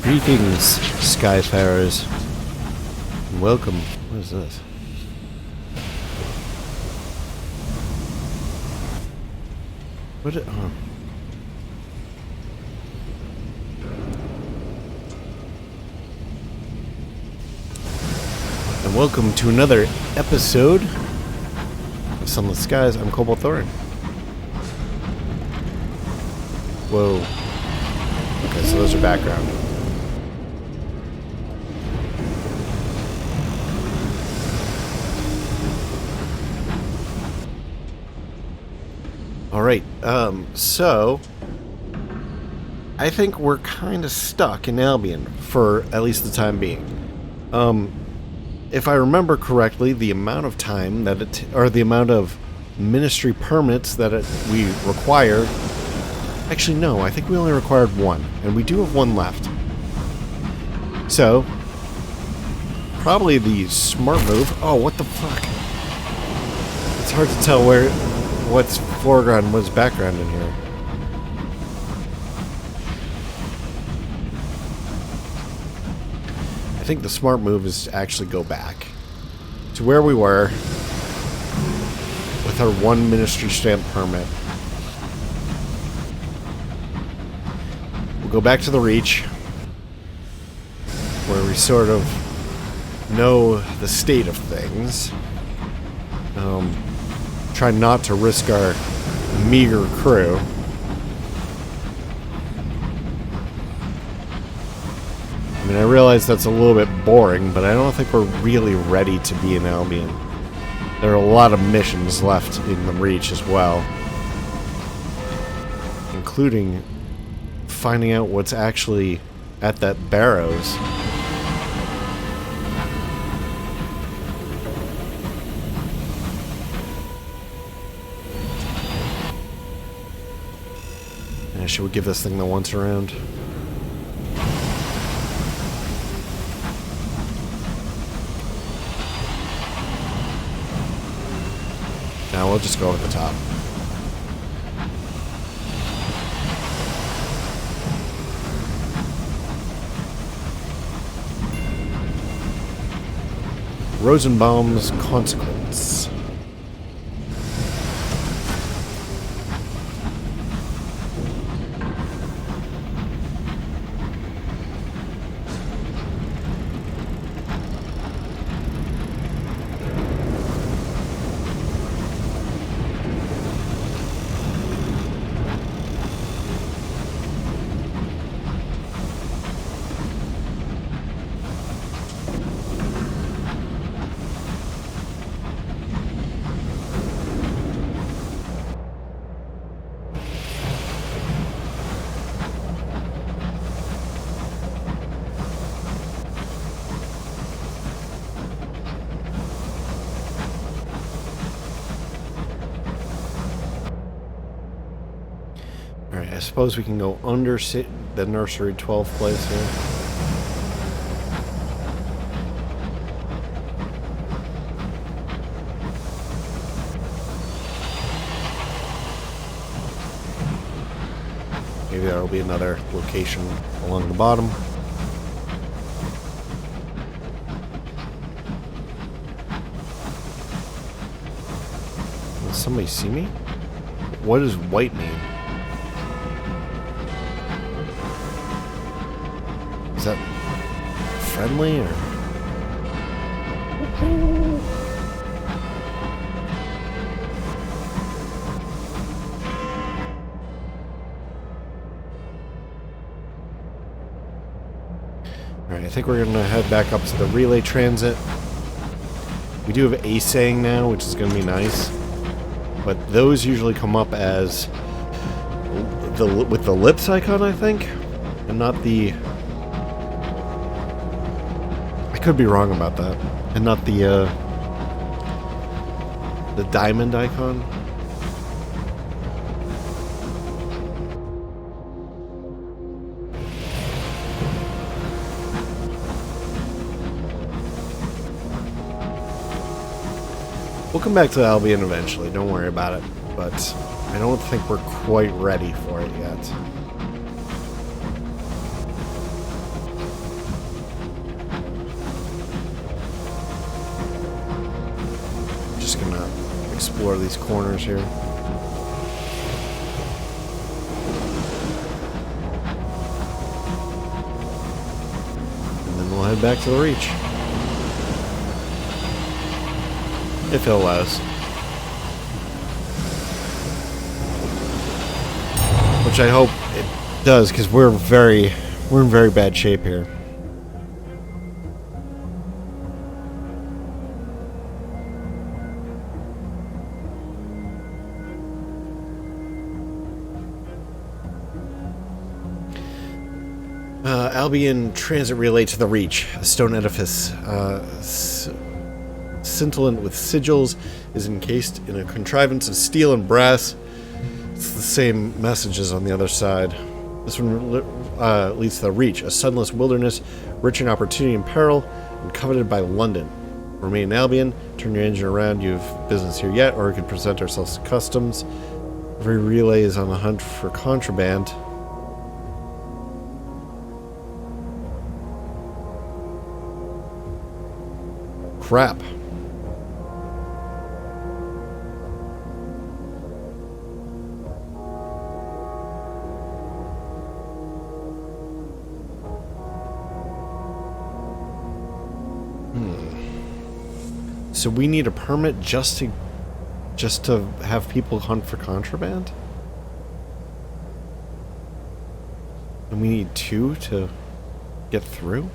Greetings, Skyfarers. Welcome. What is this? What? Oh. And welcome to another episode of Sunless Skies. I'm Cobalt Thorium. Whoa. Okay, so those are background. Alright, so I think we're kind of stuck in Albion for at least the time being. If I remember correctly, the amount of time that or the amount of ministry permits that we require. Actually, no, I think we only required one, and we do have one left. So, probably the smart move. Oh, what the fuck? It's hard to tell what's foreground and what's background in here. I think the smart move is to actually go back to where we were with our one ministry stamp permit. We'll go back to the Reach, where we sort of know the state of things. Try not to risk our meager crew. I mean, I realize that's a little bit boring, but I don't think we're really ready to be in Albion. There are a lot of missions left in the Reach as well, including finding out what's actually at that Barrows. Should we give this thing the once around? Now we'll just go with the top. Rosenbaum's Consequence. Alright, I suppose we can go under the nursery 12th place here. Maybe there will be another location along the bottom. Does somebody see me? What does white mean? Is that friendly or? Alright, I think we're gonna head back up to the relay transit. We do have a saying now, which is gonna be nice. But those usually come up as with the lips icon, I think, and not the. I could be wrong about that, and not the diamond icon. We'll come back to Albion eventually, don't worry about it, but I don't think we're quite ready for it yet. explore these corners here. And then we'll head back to the Reach. If it allows. Which I hope it does, because we're in very bad shape here. Albion transit relay to the Reach. A stone edifice, scintillant with sigils, is encased in a contrivance of steel and brass. It's the same messages on the other side. This one leads to the Reach, a sunless wilderness, rich in opportunity and peril, and coveted by London. Remain in Albion, turn your engine around, you have business here yet, or we could present ourselves to customs. Every relay is on the hunt for contraband. Crap. So we need a permit just to have people hunt for contraband? And we need 2 to get through?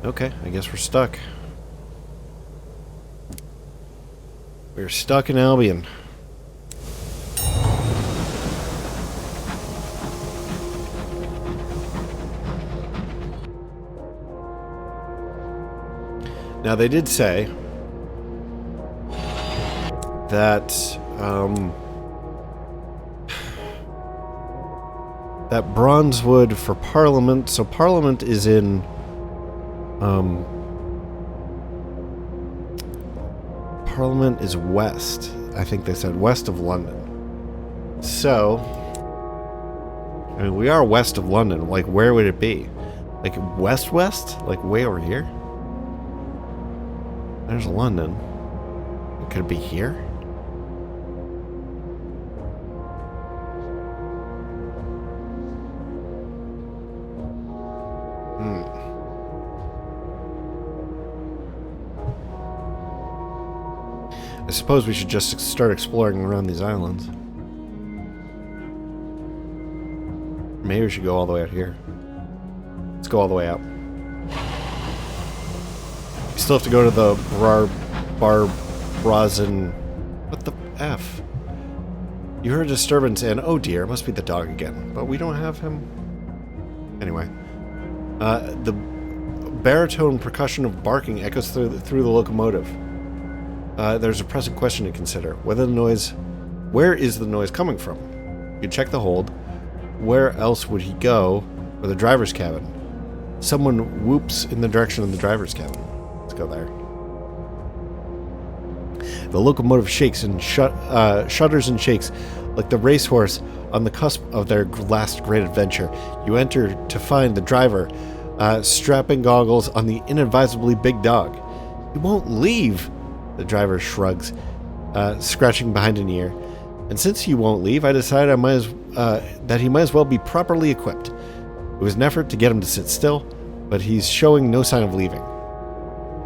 Okay, I guess we're stuck. We're stuck in Albion. Now, they did say that that bronzewood for Parliament. So Parliament is in Parliament is west. I think they said west of London. So, I mean, we are west of London. Like, where would it be? Like west? Like way over here? There's London. Could it be here? I suppose we should just start exploring around these islands. Maybe we should go all the way out here. Let's go all the way out. We still have to go to the Brazen. What the F? You heard a disturbance and, oh dear, it must be the dog again. But we don't have him. Anyway. The baritone percussion of barking echoes through the locomotive. There's a pressing question to consider. Where is the noise coming from? You check the hold. Where else would he go? Or the driver's cabin? Someone whoops in the direction of the driver's cabin. Let's go there. The locomotive shakes and shudders and shakes like the racehorse on the cusp of their last great adventure. You enter to find the driver strapping goggles on the inadvisably big dog. He won't leave. The driver shrugs, scratching behind an ear. And since he won't leave, I decided that he might as well be properly equipped. It was an effort to get him to sit still, but he's showing no sign of leaving.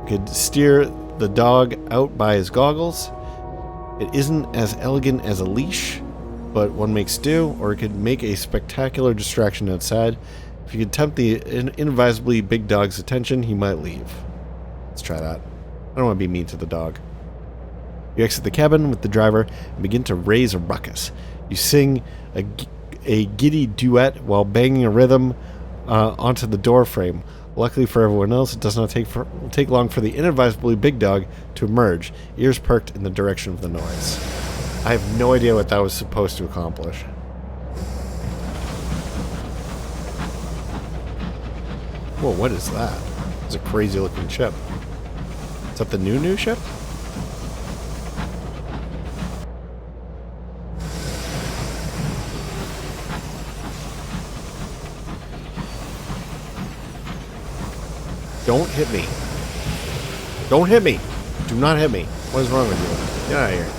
We could steer the dog out by his goggles. It isn't as elegant as a leash, but one makes do, or it could make a spectacular distraction outside. If you could tempt the inadvisably big dog's attention, he might leave. Let's try that. I don't want to be mean to the dog. You exit the cabin with the driver and begin to raise a ruckus. You sing a giddy duet while banging a rhythm onto the door frame. Luckily for everyone else, it does not take long for the inadvisably big dog to emerge, ears perked in the direction of the noise. I have no idea what that was supposed to accomplish. Whoa, what is that? It's a crazy looking ship. Is that the new ship? Don't hit me. Don't hit me! Do not hit me. What is wrong with you? Get out of here.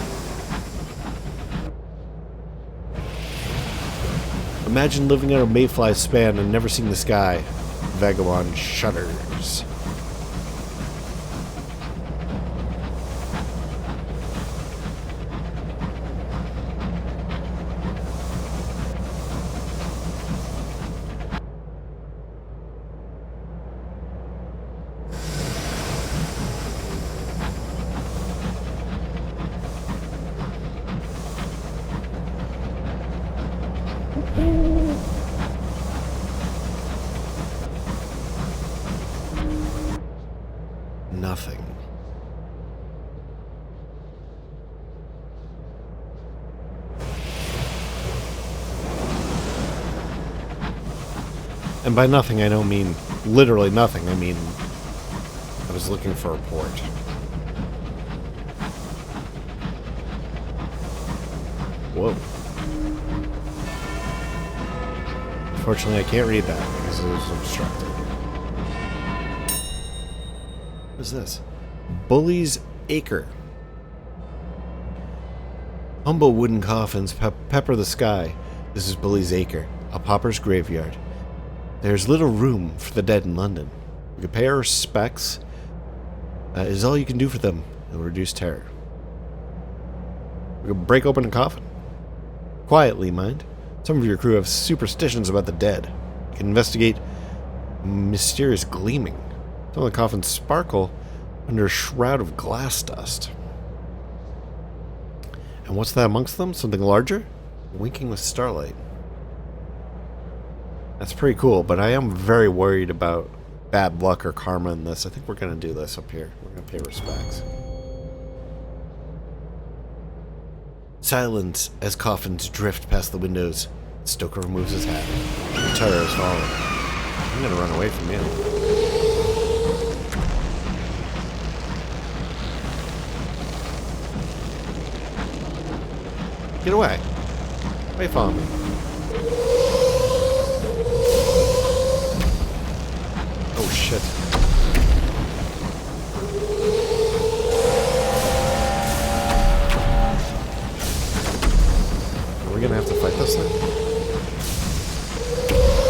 Imagine living on a mayfly span and never seeing the sky. Vagabond shudders. Nothing. And by nothing, I don't mean literally nothing. I mean, I was looking for a port. Whoa. Unfortunately, I can't read that because it is obstructed. What is this? Bully's Acre. Humble wooden coffins pepper the sky. This is Bully's Acre, a pauper's graveyard. There's little room for the dead in London. We can pay our respects. It is all you can do for them. It will reduce terror. We can break open a coffin. Quietly, mind. Some of your crew have superstitions about the dead. You can investigate mysterious gleaming. Some of the coffins sparkle under a shroud of glass dust. And what's that amongst them? Something larger? Winking with starlight. That's pretty cool, but I am very worried about bad luck or karma in this. I think we're going to do this up here. We're going to pay respects. Silence as coffins drift past the windows. Stoker removes his hat. The terror is falling. I'm going to run away from you. Get away. Wait, follow me. Oh, shit. Are we gonna have to fight this thing?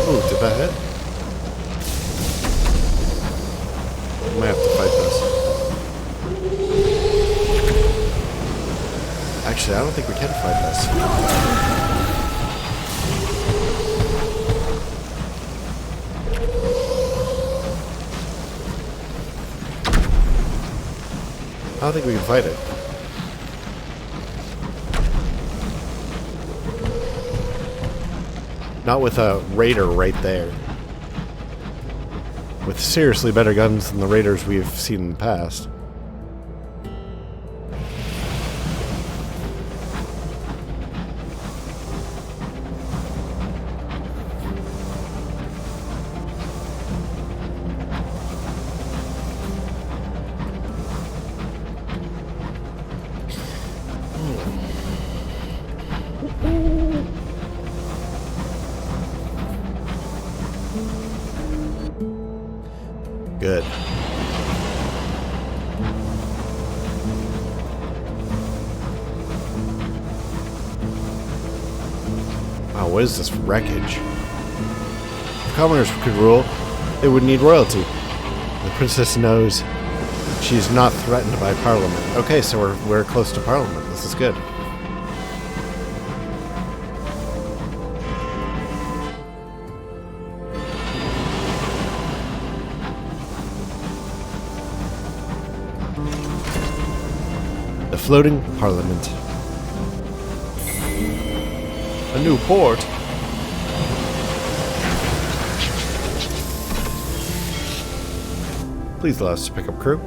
Ooh, did that hit? We might have to fight this. Actually, I don't think we can fight this. I don't think we can fight it. Not with a raider right there. With seriously better guns than the raiders we've seen in the past. Good. Wow, what is this wreckage? If commoners could rule, they would need royalty. The princess knows she's not threatened by Parliament. Okay, so we're close to Parliament. This is good. The floating Parliament. A new port. Please allow us to pick up crew.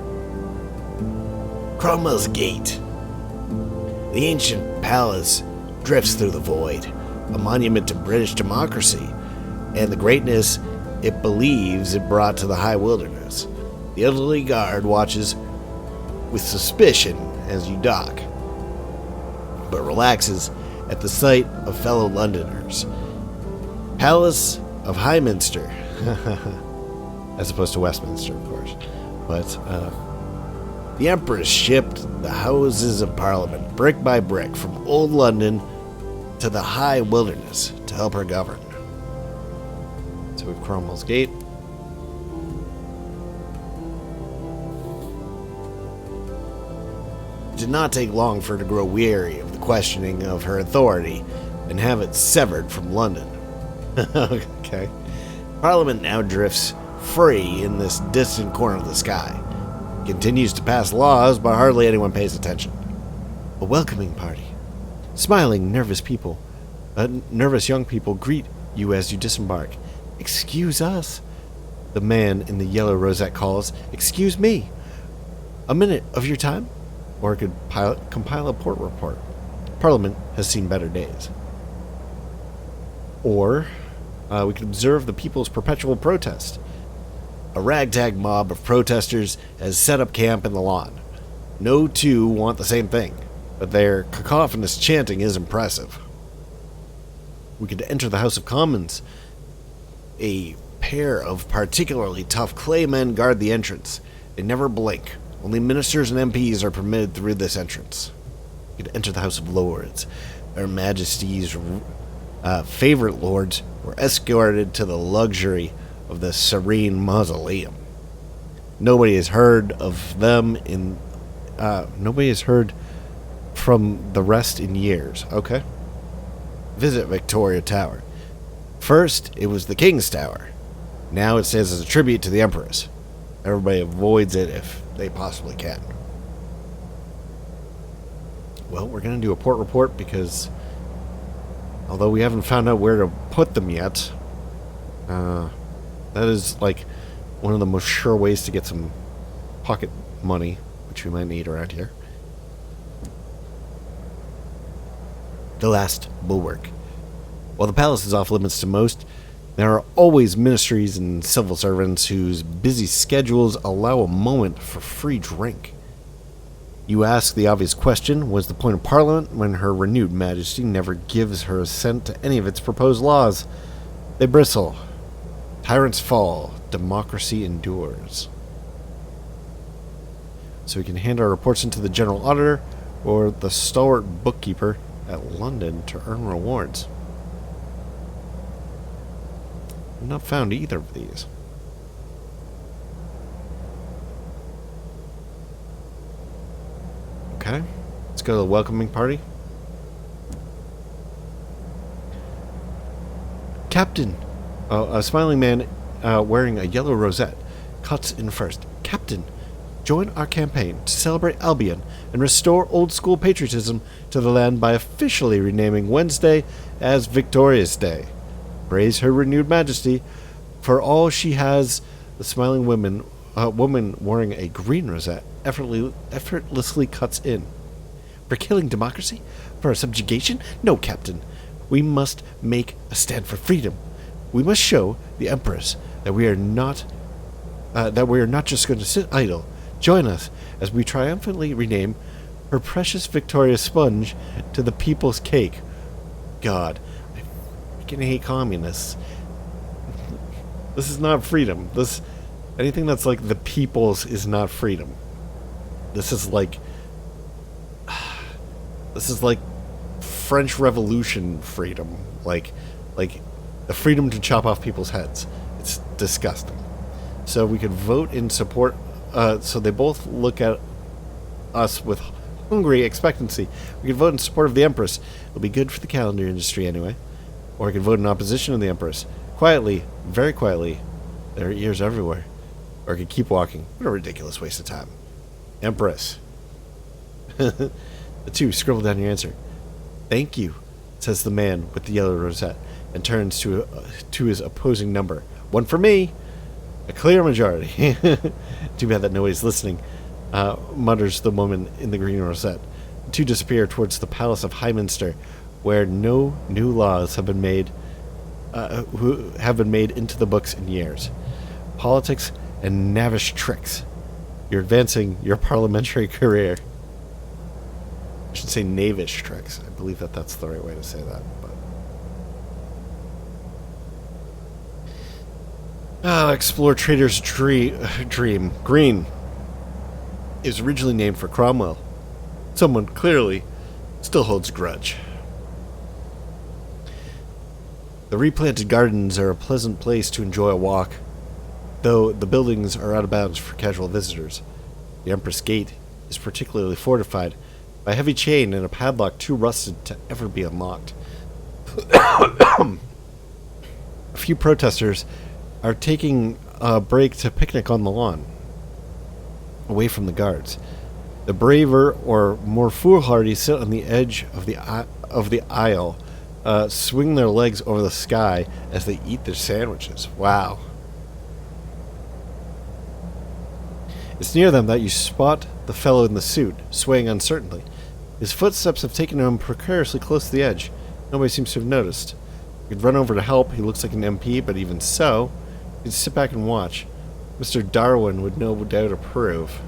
Cromwell's Gate. The ancient palace drifts through the void, a monument to British democracy and the greatness it believes it brought to the high wilderness. The elderly guard watches with suspicion as you dock, but relaxes at the sight of fellow Londoners. Palace of Highminster. As opposed to Westminster, of course. But, The Empress shipped the Houses of Parliament brick by brick from Old London to the High Wilderness to help her govern. So we have Cromwell's Gate. It did not take long for her to grow weary of the questioning of her authority and have it severed from London. Okay. Parliament now drifts free in this distant corner of the sky. It continues to pass laws, but hardly anyone pays attention. A welcoming party. Smiling, nervous young people greet you as you disembark. Excuse us. The man in the yellow rosette calls. Excuse me. A minute of your time? Or it could compile a port report. Parliament has seen better days. Or we could observe the people's perpetual protest. A ragtag mob of protesters has set up camp in the lawn. No two want the same thing, but their cacophonous chanting is impressive. We could enter the House of Commons. A pair of particularly tough clay men guard the entrance. They never blink. Only ministers and MPs are permitted through this entrance. We could enter the House of Lords. Her Majesty's favorite lords were escorted to the luxury of the serene mausoleum. Nobody has heard of them in. Nobody has heard from the rest in years. Okay. Visit Victoria Tower. First, it was the King's Tower. Now it stands as a tribute to the Empress. Everybody avoids it if they possibly can. Well, we're going to do a port report because although we haven't found out where to put them yet, that is like one of the most sure ways to get some pocket money, which we might need around here. The last bulwark. While the palace is off limits to most, there are always ministries and civil servants whose busy schedules allow a moment for free drink. You ask the obvious question, what is the point of Parliament when Her renewed Majesty never gives her assent to any of its proposed laws? They bristle. Tyrants fall. Democracy endures. So we can hand our reports into the General Auditor or the stalwart bookkeeper at London to earn rewards. I've not found either of these. Okay, let's go to the welcoming party. Captain! A smiling man wearing a yellow rosette cuts in first. Captain, join our campaign to celebrate Albion and restore old-school patriotism to the land by officially renaming Wednesday as Victoria's Day. Praise Her renewed Majesty for all she has. The smiling woman wearing a green rosette effortlessly cuts in. For killing democracy? For our subjugation? No, Captain. We must make a stand for freedom. We must show the Empress that we are not just going to sit idle. Join us as we triumphantly rename Her precious Victoria Sponge to the People's Cake. God, I freaking hate communists. This is not freedom. Anything that's like the people's is not freedom. This is like French Revolution freedom. Like the freedom to chop off people's heads. It's disgusting. So we could vote in support. So they both look at us with hungry expectancy. We could vote in support of the Empress. It'll be good for the calendar industry anyway. Or we could vote in opposition of the Empress. Quietly, very quietly. There are ears everywhere. Or we could keep walking. What a ridiculous waste of time. Empress. The two scribble down your answer. Thank you, says the man with the yellow rosette, and turns to his opposing number. One for me. A clear majority. Too bad that nobody's listening, mutters the woman in the green rosette. The two disappear towards the palace of Highminster, where no new laws have been made into the books in years. Politics and knavish tricks. You're advancing your parliamentary career. I should say knavish tricks. I believe that's the right way to say that. But explore trader's dream. Green. It was originally named for Cromwell. Someone clearly still holds a grudge. The replanted gardens are a pleasant place to enjoy a walk, though the buildings are out of bounds for casual visitors. The Empress Gate is particularly fortified by a heavy chain and a padlock too rusted to ever be unlocked. A few protesters are taking a break to picnic on the lawn, away from the guards. The braver or more foolhardy sit on the edge of the aisle, swing their legs over the sky as they eat their sandwiches. Wow. It's near them that you spot the fellow in the suit, swaying uncertainly. His footsteps have taken him precariously close to the edge. Nobody seems to have noticed. You could run over to help. He looks like an MP, but even so, you could sit back and watch. Mr. Darwin would no doubt approve.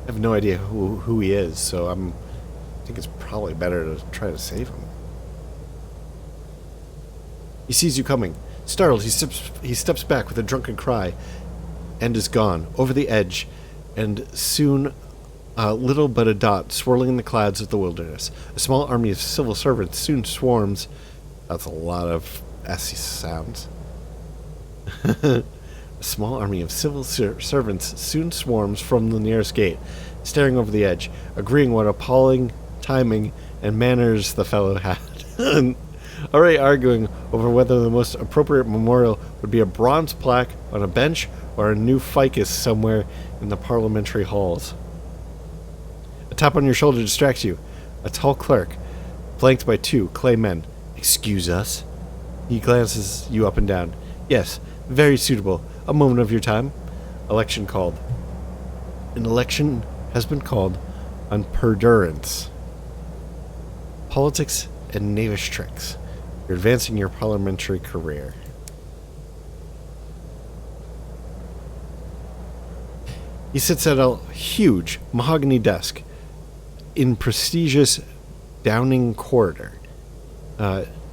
I have no idea who he is, so I think it's probably better to try to save him. He sees you coming. Startled, he steps back with a drunken cry and is gone, over the edge, and soon little but a dot swirling in the clouds of the wilderness. A small army of civil servants soon swarms. That's a lot of S sounds. A small army of civil servants soon swarms from the nearest gate, staring over the edge, agreeing what appalling timing and manners the fellow had. Already arguing over whether the most appropriate memorial would be a bronze plaque on a bench or a new ficus somewhere in the parliamentary halls. A tap on your shoulder distracts you. A tall clerk, flanked by two clay men. "Excuse us?" He glances you up and down. "Yes, very suitable. A moment of your time." Election called. An election has been called on perdurance. Politics and knavish tricks. You're advancing your parliamentary career. He sits at a huge mahogany desk in prestigious Downing corridor.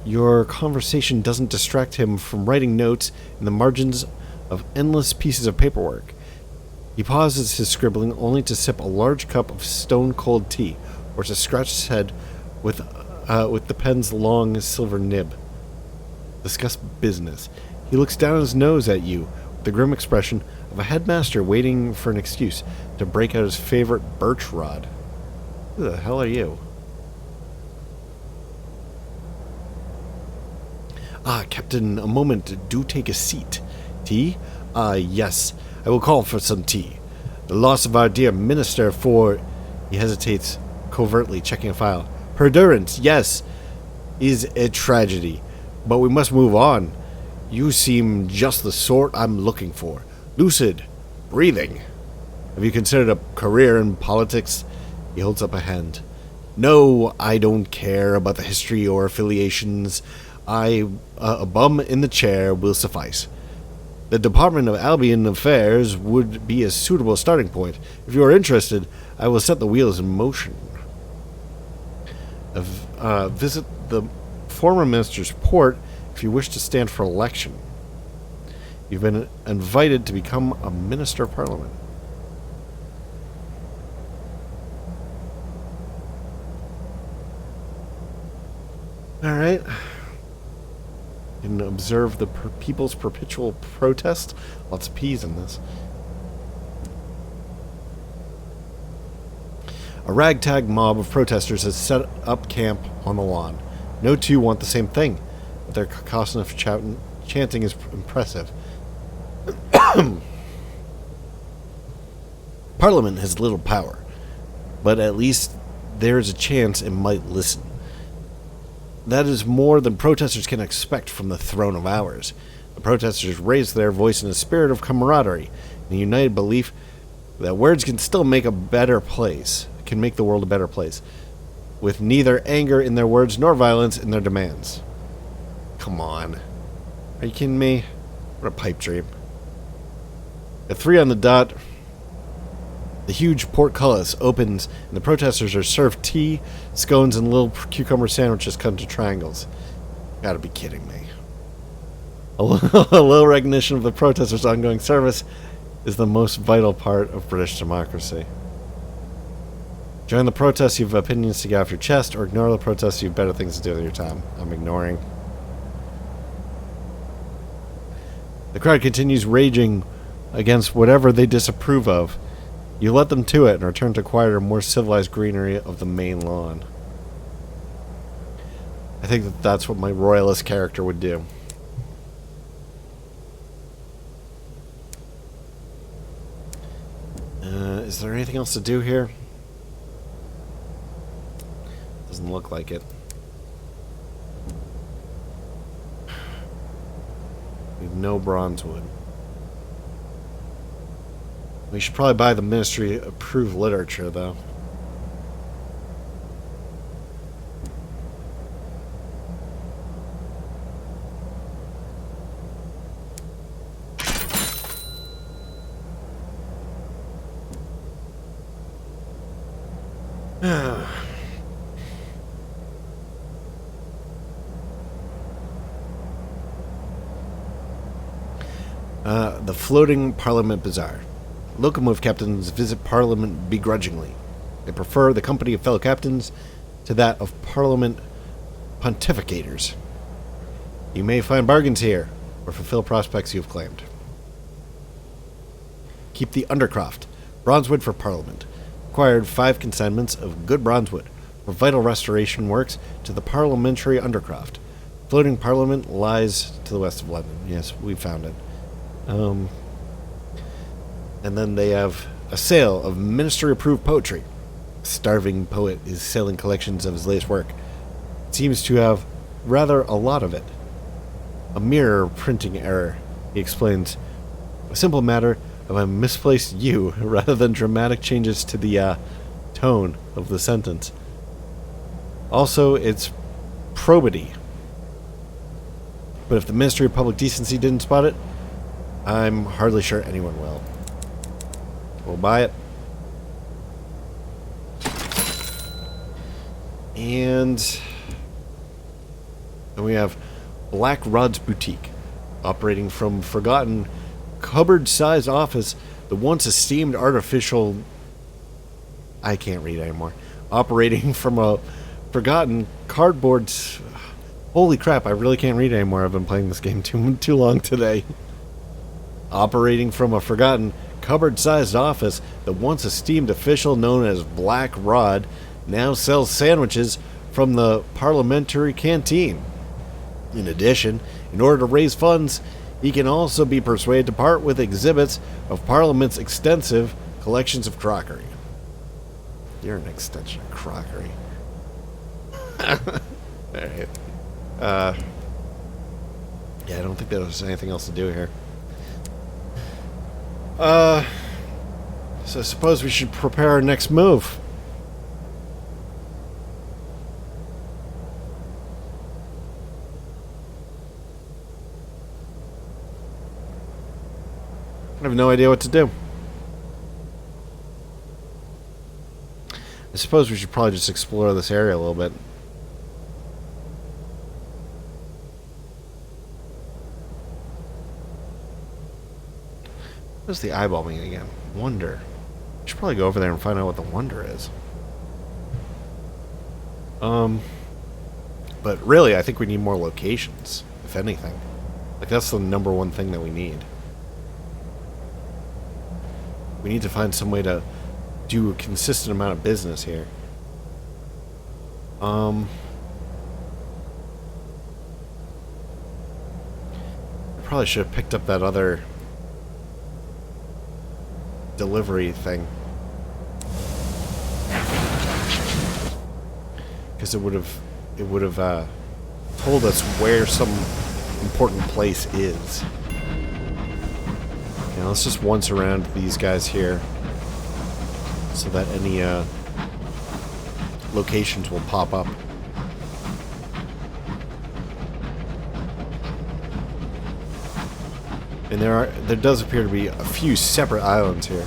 Your conversation doesn't distract him from writing notes in the margins of endless pieces of paperwork. He pauses his scribbling only to sip a large cup of stone-cold tea, or to scratch his head with the pen's long silver nib. Discuss business. He looks down his nose at you with the grim expression of a headmaster waiting for an excuse to break out his favorite birch rod. Who the hell are you? "Ah, Captain, a moment. Do take a seat. Tea? Ah, yes. I will call for some tea. The loss of our dear minister for..." He hesitates, covertly checking a file. "Perdurance, yes, is a tragedy. But we must move on. You seem just the sort I'm looking for. Lucid. Breathing. Have you considered a career in politics?" He holds up a hand. "No, I don't care about the history or affiliations. A bum in the chair will suffice. The Department of Albion Affairs would be a suitable starting point. If you are interested, I will set the wheels in motion." Visit the former minister's port if you wish to stand for election. You've been invited to become a minister of parliament. All right. You can observe the people's perpetual protest. Lots of P's in this. A ragtag mob of protesters has set up camp on the lawn. No two want the same thing, but their cacophonous chanting is impressive. Parliament has little power, but at least there is a chance it might listen. That is more than protesters can expect from the throne of ours. The protesters raise their voice in a spirit of camaraderie, in a united belief that words can still make a better place, can make the world a better place, with neither anger in their words nor violence in their demands. Come on. Are you kidding me? What a pipe dream. At 3 on the dot, the huge portcullis opens and the protesters are served tea, scones, and little cucumber sandwiches cut into triangles. Gotta be kidding me. A little recognition of the protesters' ongoing service, is the most vital part of British democracy. Join the protests you have opinions to get off your chest, or ignore the protests you have better things to do with your time. I'm ignoring. The crowd continues raging against whatever they disapprove of. You let them to it and return to quieter, more civilized greenery of the main lawn. I think that that's what my royalist character would do. Is there anything else to do here? Doesn't look like it. We have no bronzewood. We should probably buy the ministry approved literature, though. The floating Parliament Bazaar. Locomotive captains visit Parliament begrudgingly. They prefer the company of fellow captains to that of Parliament pontificators. You may find bargains here, or fulfill prospects you have claimed. Keep the Undercroft. Bronzewood for Parliament. Acquired 5 consignments of good bronzewood for vital restoration works to the Parliamentary Undercroft. Floating Parliament lies to the west of London. Yes, we found it. And then they have a sale of ministry-approved poetry. A starving poet is selling collections of his latest work. It seems to have rather a lot of it. A mere printing error, he explains. A simple matter of a misplaced U rather than dramatic changes to the tone of the sentence. Also, it's probity. But if the Ministry of Public Decency didn't spot it, I'm hardly sure anyone will. We'll buy it. And then we have Black Rod's Boutique, operating from forgotten cupboard-sized office, the once esteemed artificial... I can't read anymore. Operating from a forgotten cardboard... Holy crap, I really can't read anymore. I've been playing this game too long today. Operating from a forgotten cupboard-sized office, the once esteemed official known as Black Rod now sells sandwiches from the parliamentary canteen. In addition, in order to raise funds, he can also be persuaded to part with exhibits of Parliament's extensive collections of crockery. You're an extension of crockery. Alright. Yeah, I don't think there's anything else to do here. So I suppose we should prepare our next move. I have no idea what to do. I suppose we should probably just explore this area a little bit. What does the eyeball mean again? Wonder. We should probably go over there and find out what the wonder is. But really, I think we need more locations, if anything. Like, that's the number one thing that we need. We need to find some way to do a consistent amount of business here. I probably should have picked up that other delivery thing, because it would have told us where some important place is. Yeah, let's just once around these guys here so that any locations will pop up. And there does appear to be a few separate islands here,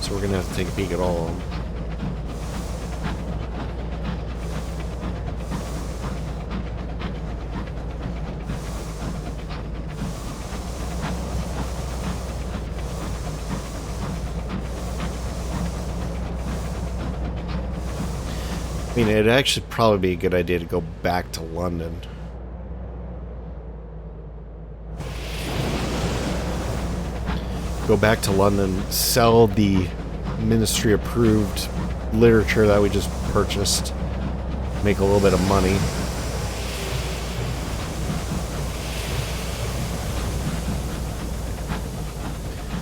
so we're gonna have to take a peek at all of them. mean, it'd actually probably be a good idea to go back to London. Go back to London, sell the ministry-approved literature that we just purchased, make a little bit of money.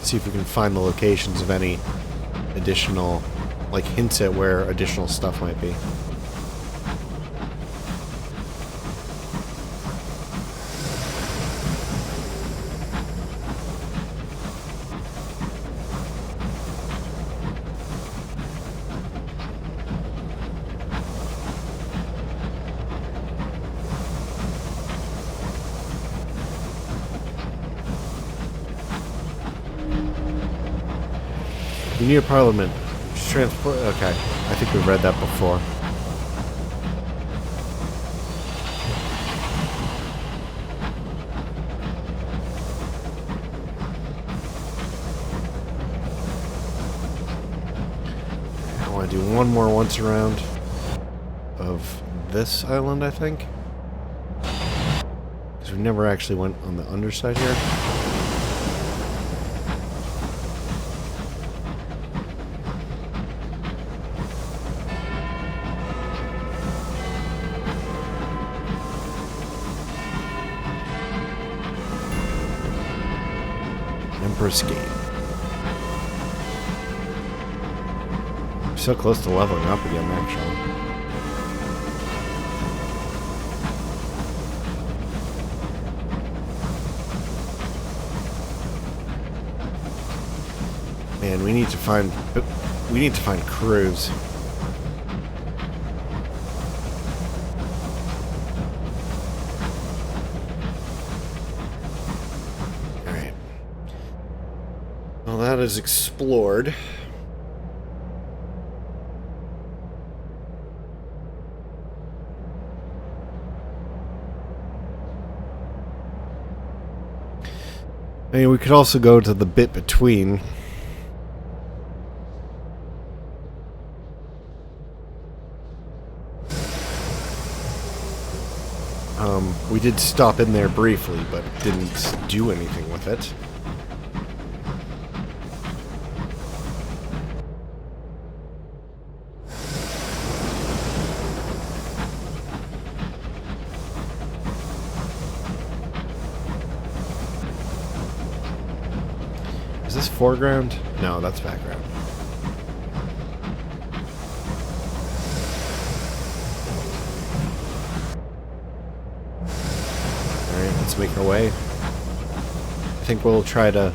See if we can find the locations of any additional, like hints at where additional stuff might be. We need a parliament. Transport. Okay, I think we've read that before. I want to do one more once around of this island, I think, because we never actually went on the underside here. Empress Gate. So close to leveling up again, actually. Man, we need to find crews. That is explored. I mean, we could also go to the bit between. We did stop in there briefly, but didn't do anything with it. Is this foreground? No, that's background. Alright, let's make our way. I think we'll try to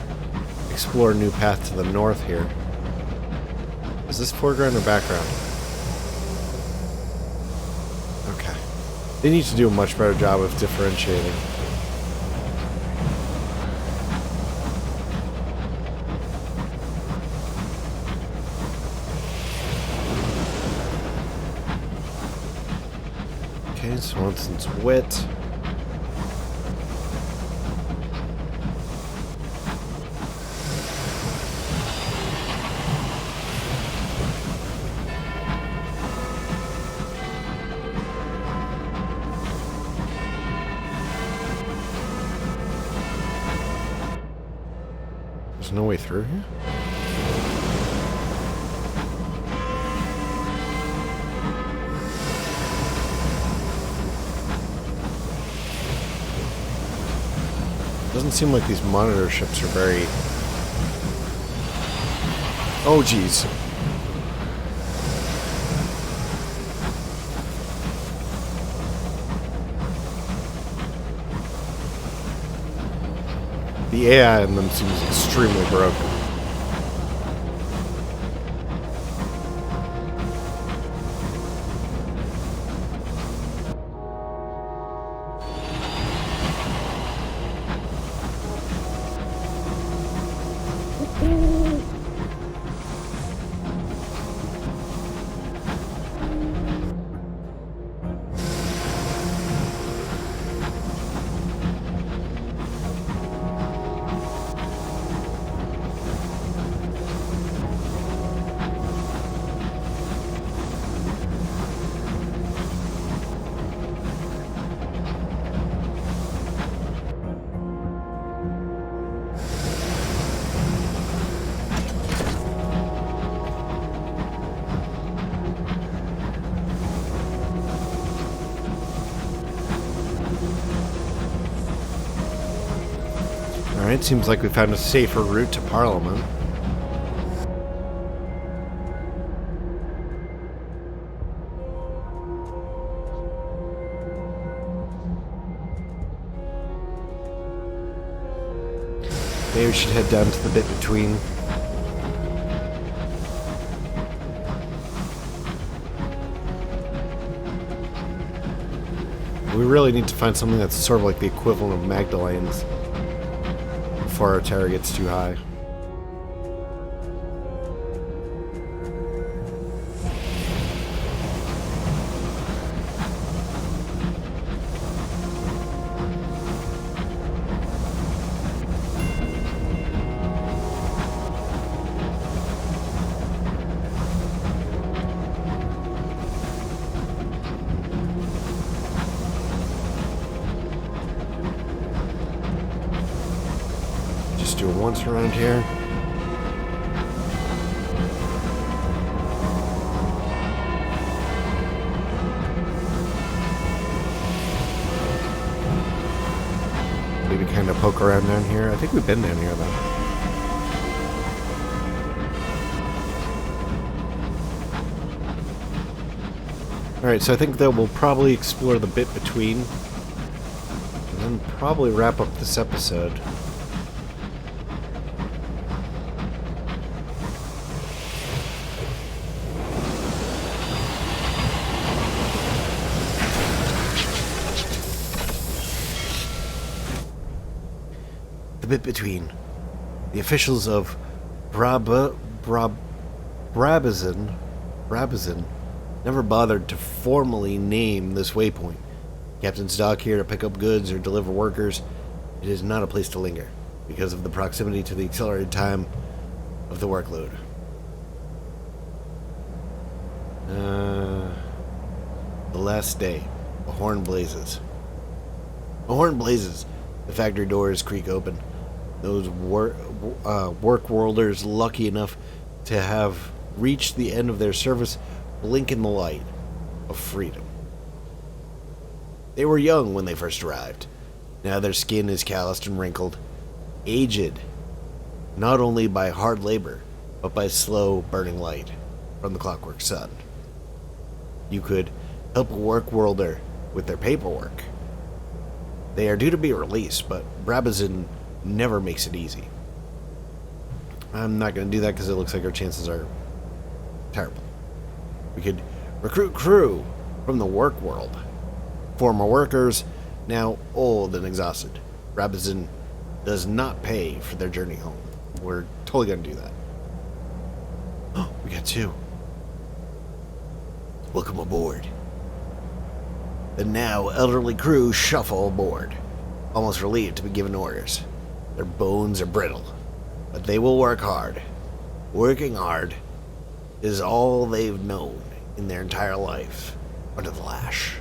explore a new path to the north here. Is this foreground or background? Okay. They need to do a much better job of differentiating. Okay, Swanson's wit. There's no way through here? Doesn't seem like these monitor ships are very... Oh, geez. The AI in them seems extremely broken. Alright, seems like we found a safer route to Parliament. Maybe we should head down to the bit between. We really need to find something that's sort of like the equivalent of Magdalene's before our tower gets too high. Just do it once around here. Maybe kind of poke around down here. I think we've been down here though. Alright, so I think that we'll probably explore the bit between and then probably wrap up this episode. The bit between. The officials of Brabazon never bothered to formally name this waypoint. Captain's dock here to pick up goods or deliver workers. It is not a place to linger because of the proximity to the accelerated time of the workload. The last day. A horn blazes. A horn blazes. The factory doors creak open. Those work-worlders lucky enough to have reached the end of their service blink in the light of freedom. They were young when they first arrived. Now their skin is calloused and wrinkled, aged, not only by hard labor, but by slow burning light from the clockwork sun. You could help a work-worlder with their paperwork. They are due to be released, but Brabazon never makes it easy. I'm not going to do that because it looks like our chances are terrible. We could recruit crew from the work world. Former workers, now old and exhausted. Brabazon does not pay for their journey home. We're totally going to do that. Oh, we got two. Welcome aboard. The now elderly crew shuffle aboard, almost relieved to be given orders. Their bones are brittle, but they will work hard. Working hard is all they've known in their entire life under the lash.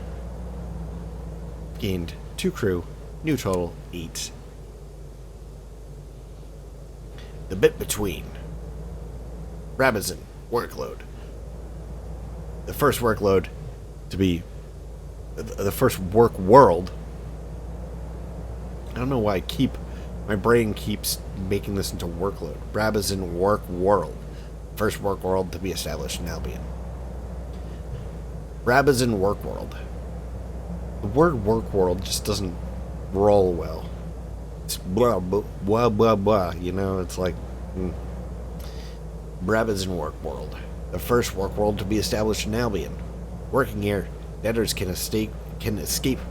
Gained 2 crew, new total 8. The bit between. Brabazon workload. The first workload to be the first work world. I don't know why my brain keeps making this into workload. Brabazon work world. First work world to be established in Albion. Brabazon work world. The word work world just doesn't roll well. It's blah blah blah blah blah. You know, it's like Brabazon work world. The first work world to be established in Albion. Working here, debtors can escape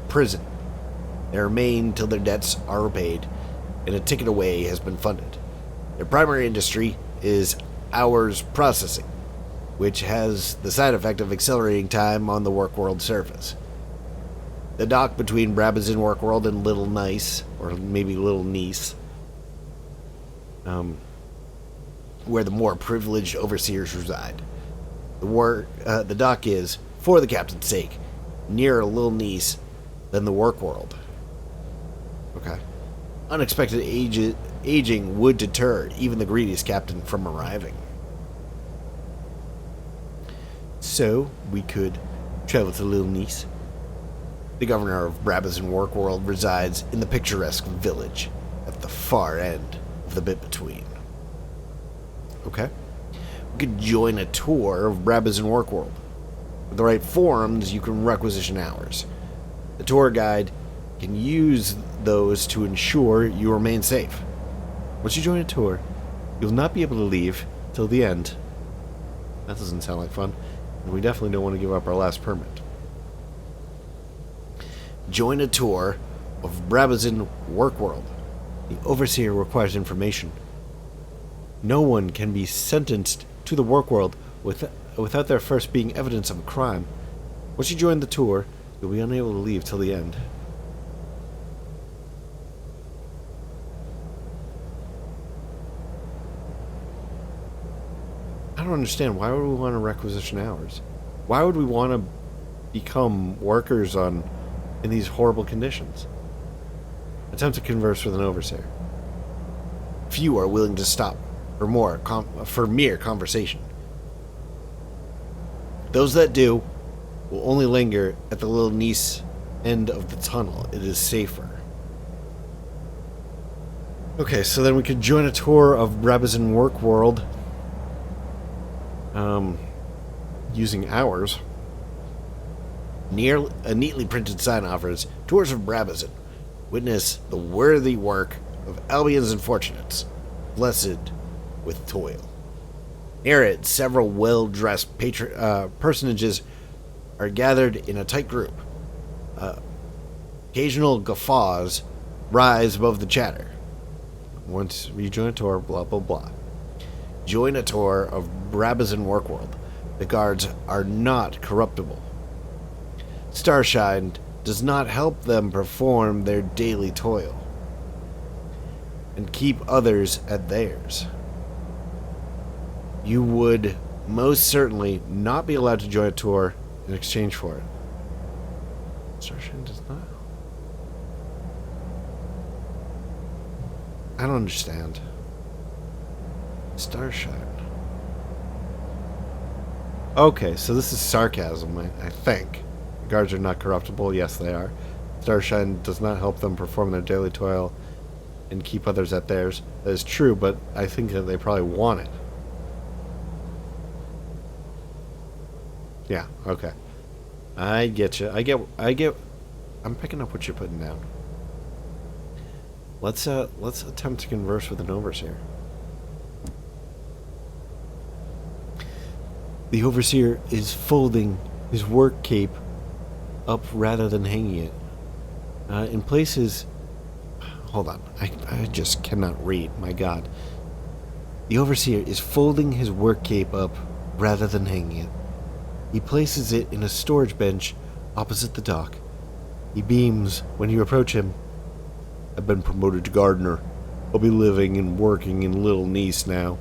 prison. They remain till their debts are repaid, and a ticket away has been funded. Their primary industry is hours processing, which has the side effect of accelerating time on the work world surface. The dock between Brabazon work world and Little Nice, or maybe Little Nice, where the more privileged overseers reside. The dock is, for the captain's sake, nearer Little Nice than the work world. Okay. Unexpected aging would deter even the greediest captain from arriving. So, we could travel to Little Nice. The governor of Brabazon Work World resides in the picturesque village at at the far end of the bit between. Okay. We could join a tour of Brabazon Workworld. With the right forums, you can requisition hours. The tour guide can use those to ensure you remain safe. Once you join a tour, you'll not be able to leave till the end. That doesn't sound like fun. And we definitely don't want to give up our last permit. Join a tour of Brabazon Workworld. The Overseer requires information. No one can be sentenced to the Workworld without there first being evidence of a crime. Once you join the tour, you'll be unable to leave till the end. I don't understand. Why would we want to requisition hours? Why would we want to become workers in these horrible conditions? Attempt to converse with an overseer. Few are willing to stop for mere conversation. Those that do will only linger at the Little Nice end of the tunnel. It is safer. Okay, so then we could join a tour of Brabazon Workworld using hours. Near a neatly printed sign offers tours of Brabazon. Witness the worthy work of Albion's unfortunates, blessed with toil. Near it, several well-dressed personages are gathered in a tight group. Occasional guffaws rise above the chatter. Once you join a tour, blah, blah, blah. Join a tour of Brabazon Workworld. The guards are not corruptible. Starshine does not help them perform their daily toil and keep others at theirs. You would most certainly not be allowed to join a tour in exchange for it. Starshine does not. I don't understand. Starshine. Okay, so this is sarcasm, I think. Guards are not corruptible. Yes, they are. Starshine does not help them perform their daily toil and keep others at theirs. That is true, but I think that they probably want it. Yeah, okay. I get you. I get. I'm picking up what you're putting down. Let's attempt to converse with an overseer. The overseer is folding his work cape up rather than hanging it. In places... Hold on. I just cannot read. My God. The overseer is folding his work cape up rather than hanging it. He places it in a storage bench opposite the dock. He beams when you approach him. I've been promoted to gardener. I'll be living and working in Little Nice now.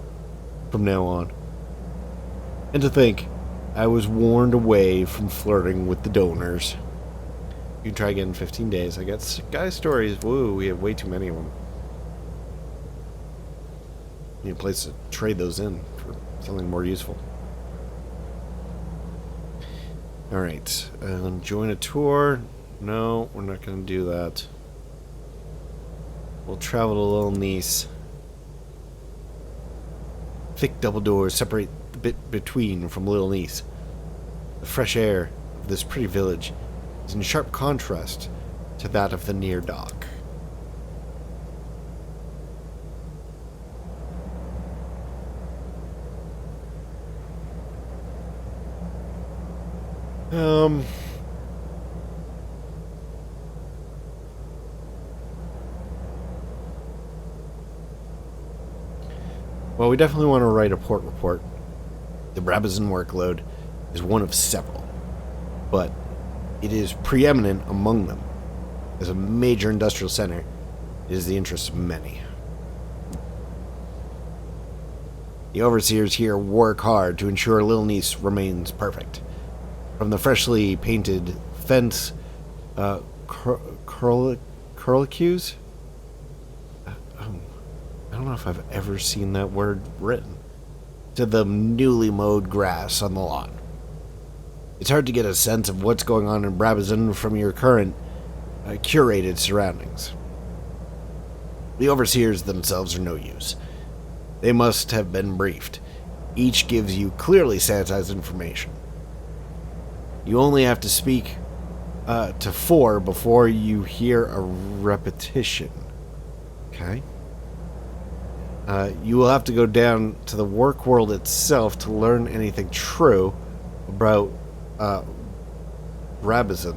From now on. And to think, I was warned away from flirting with the donors. You can try again in 15 days. I got guy stories. Woo, we have way too many of them. Need a place to trade those in for something more useful. Alright, join a tour. No, we're not going to do that. We'll travel to Little Nice. Thick double doors separate the bit between from Little Nice. The fresh air of this pretty village is in sharp contrast to that of the near dock. Well, we definitely want to write a port report. The Brabazon workload is one of several, but it is preeminent among them. As a major industrial center, it is the interest of many. The overseers here work hard to ensure Little Nice remains perfect. From the freshly painted fence, curlicues? I don't know if I've ever seen that word written. To the newly mowed grass on the lawn. It's hard to get a sense of what's going on in Brabazon from your current curated surroundings. The overseers themselves are no use. They must have been briefed. Each gives you clearly sanitized information. You only have to speak to 4 before you hear a repetition. Okay? You will have to go down to the work world itself to learn anything true about Brabazon.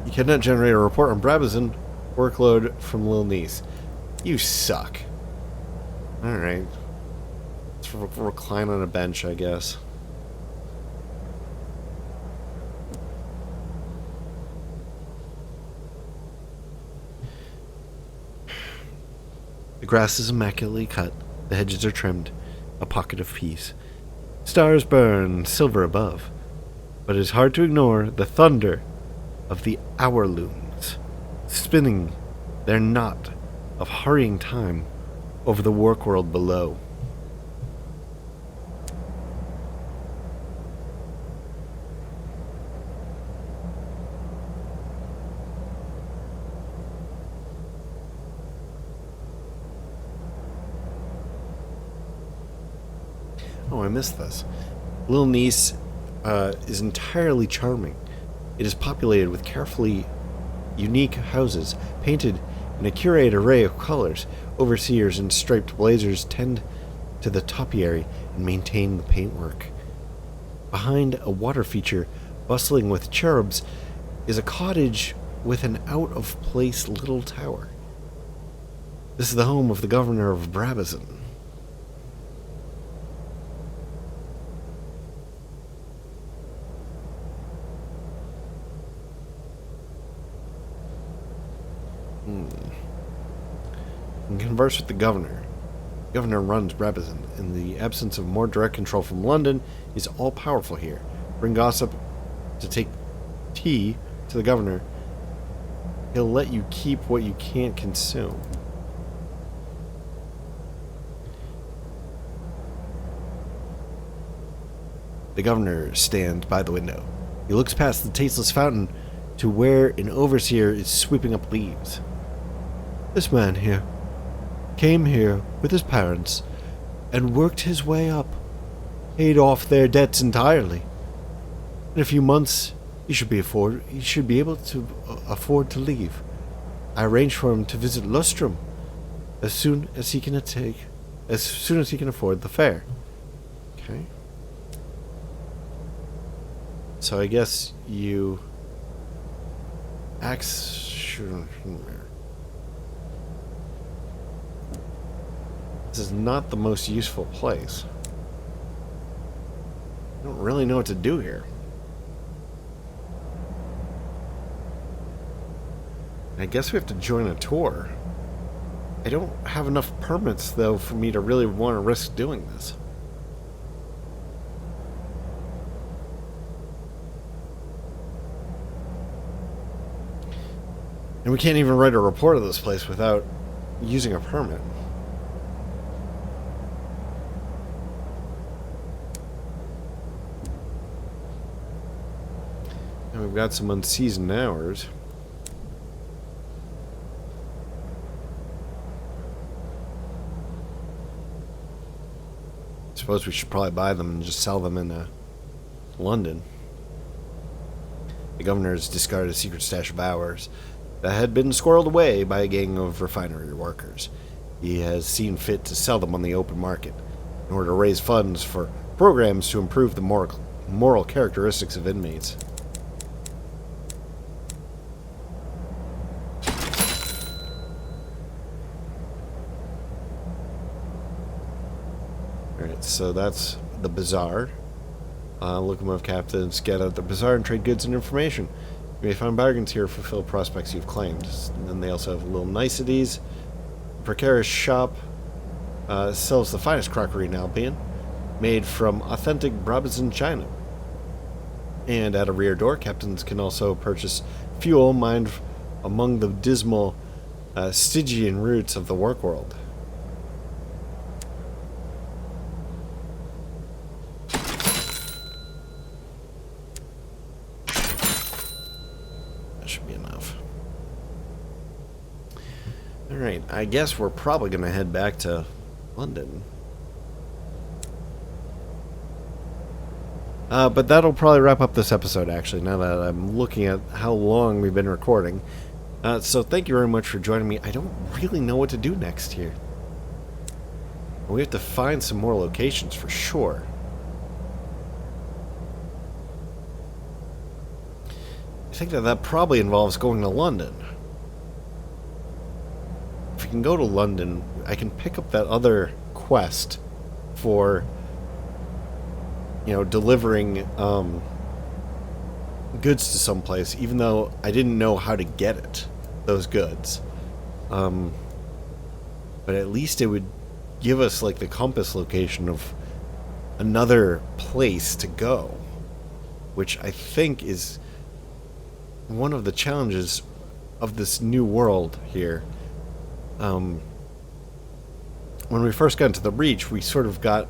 You cannot generate a report on Brabazon. Workload from Lil Niece. You suck. Alright. Let's recline on a bench, I guess. The grass is immaculately cut. The hedges are trimmed. A pocket of peace. Stars burn silver above. But it is hard to ignore the thunder of the hour looms, spinning their knot of hurrying time over the work world below. Oh, I missed this. Lil Niece is entirely charming. It is populated with carefully unique houses, painted in a curated array of colors. Overseers in striped blazers tend to the topiary and maintain the paintwork. Behind a water feature bustling with cherubs is a cottage with an out-of-place little tower. This is the home of the governor of Brabazon. And converse with the governor. The governor runs Brabazon. In the absence of more direct control from London, he's all-powerful here. Bring gossip to take tea to the governor. He'll let you keep what you can't consume. The governor stands by the window. He looks past the tasteless fountain to where an overseer is sweeping up leaves. This man here came here with his parents and worked his way up, paid off their debts entirely. In a few months, he should be able to afford to leave. I arranged for him to visit Lustrum as soon as he can afford the fare. Okay. So I guess you This is not the most useful place. I don't really know what to do here. I guess we have to join a tour. I don't have enough permits, though, for me to really want to risk doing this. And we can't even write a report of this place without using a permit. And we've got some unseasoned hours. I suppose we should probably buy them and just sell them in London. The governor has discarded a secret stash of ours that had been squirreled away by a gang of refinery workers. He has seen fit to sell them on the open market in order to raise funds for programs to improve the moral characteristics of inmates. Alright, so that's the bazaar. Locomotive captains get out the bazaar and trade goods and information. You may find bargains here, fulfill prospects you've claimed. And then they also have little niceties. Precarious shop sells the finest crockery in Albion, made from authentic Brabazon china. And at a rear door, captains can also purchase fuel mined among the dismal Stygian roots of the work world. Alright, I guess we're probably going to head back to London. But that'll probably wrap up this episode, actually, now that I'm looking at how long we've been recording. So thank you very much for joining me. I don't really know what to do next here. We have to find some more locations for sure. I think that probably involves going to London. If we can go to London, I can pick up that other quest for, you know, delivering goods to someplace, even though I didn't know how to get it, those goods. But at least it would give us, like, the compass location of another place to go, which I think is one of the challenges of this new world here. When we first got into the Reach, we sort of got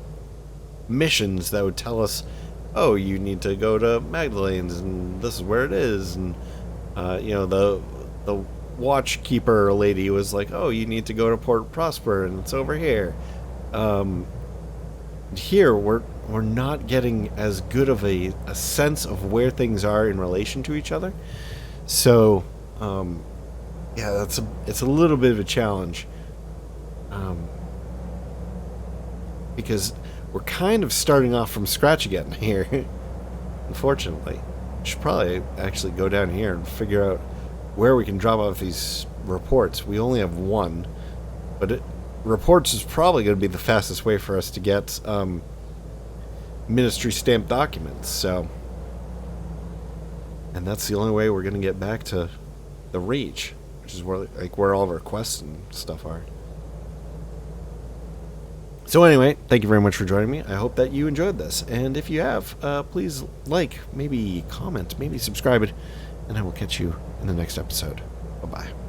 missions that would tell us, oh, you need to go to Magdalene's, and this is where it is, and you know, the watchkeeper lady was like, oh, you need to go to Port Prosper, and it's over here. Here we're not getting as good of a sense of where things are in relation to each other. So, yeah, it's a little bit of a challenge. Because we're kind of starting off from scratch again here, unfortunately. We should probably actually go down here and figure out where we can drop off these reports. We only have one, but reports is probably going to be the fastest way for us to get ministry stamped documents. So, and that's the only way we're going to get back to the Reach, which is where all of our quests and stuff are. So anyway, thank you very much for joining me. I hope that you enjoyed this, and if you have, please like, maybe comment, maybe subscribe it, and I will catch you in the next episode. Bye-bye.